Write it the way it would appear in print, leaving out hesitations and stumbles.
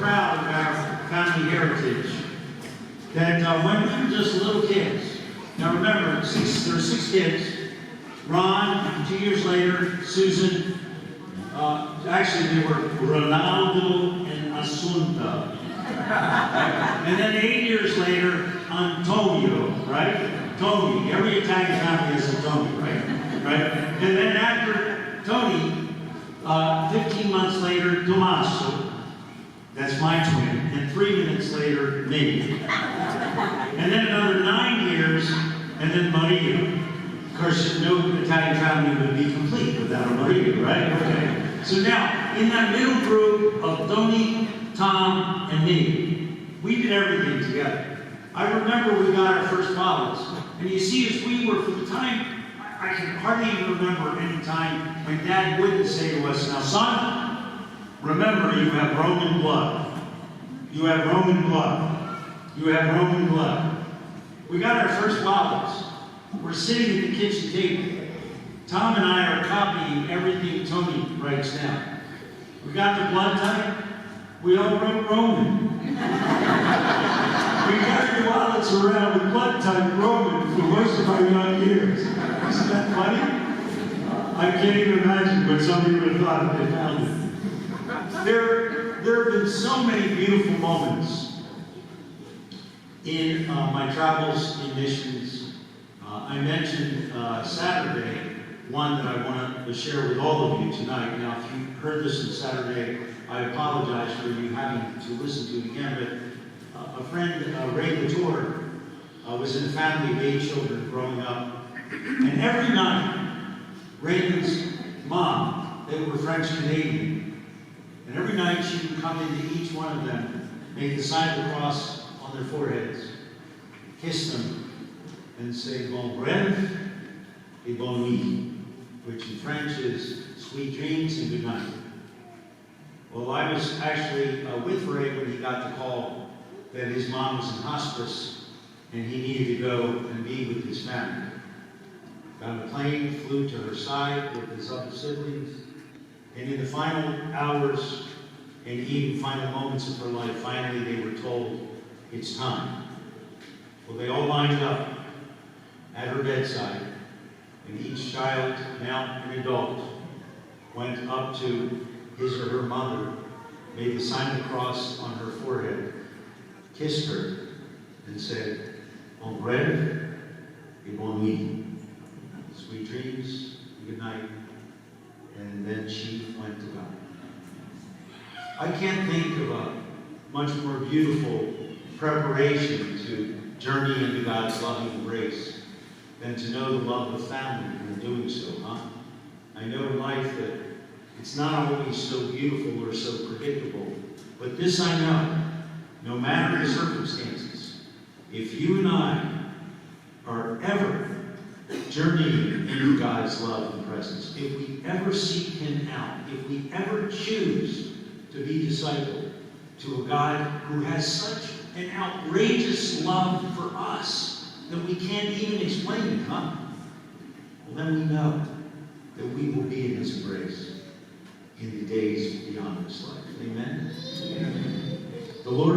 proud of our family heritage that when we were just little kids, now remember, there are 6 kids, Ron, 2 years later, Susan, actually they were Ronaldo and Assunta. And then 8 years later, Antonio, right? Tony. Every Italian family has a Tony, right? And then after Tony, 15 months later, Tommaso. That's my twin. And 3 minutes later, me. And then another 9 years, and then Maria. Of course, no Italian family would be complete without a Maria, right? Okay. So now, in that middle group of Tony, Tom, and me, we did everything together. I remember we got our first bottles. And you see, as we were, for the time, I can hardly even remember any time when Dad wouldn't say to us, now son, remember you have Roman blood. You have Roman blood. You have Roman blood. We got our first bottles. We're sitting at the kitchen table. Tom and I are copying everything Tony writes down. We got the blood type. We all wrote Roman. We carried wallets around with blood type Roman for most of our young years. Isn't that funny? I can't even imagine what somebody would have thought if they found it. There have been so many beautiful moments in my travels in missions. I mentioned Saturday, one that I want to share with all of you tonight. Now, if you heard this on Saturday, I apologize for you having to listen to it again, but a friend, Ray Latour, was in a family of 8 children growing up. And every night, Raymond's mom, they were French Canadian, and every night she would come into each one of them, make the sign of the cross on their foreheads, kiss them, and say, bon rêve et bonne nuit, which in French is sweet dreams and good night. Well, I was actually with Ray when he got the call that his mom was in hospice and he needed to go and be with his family. Got on a plane, flew to her side with his other siblings, and in the final hours and even final moments of her life, finally they were told, it's time. Well, they all lined up at her bedside, and each child, now an adult, went up to his or her mother, made the sign of the cross on her forehead, kissed her, and said, bon rêve et bonne nuit. Sweet dreams, good night. And then she went to God. I can't think of a much more beautiful preparation to journey into God's loving embrace than to know the love of family in doing so, huh? I know in life that it's not always so beautiful or so predictable, but this I know, no matter the circumstances, if you and I are ever journeying into God's love and presence, if we ever seek Him out, if we ever choose to be discipled to a God who has such an outrageous love for us that we can't even explain it, huh? Well, then we know that we will be in His embrace in the days beyond this life. Amen? Amen. The Lord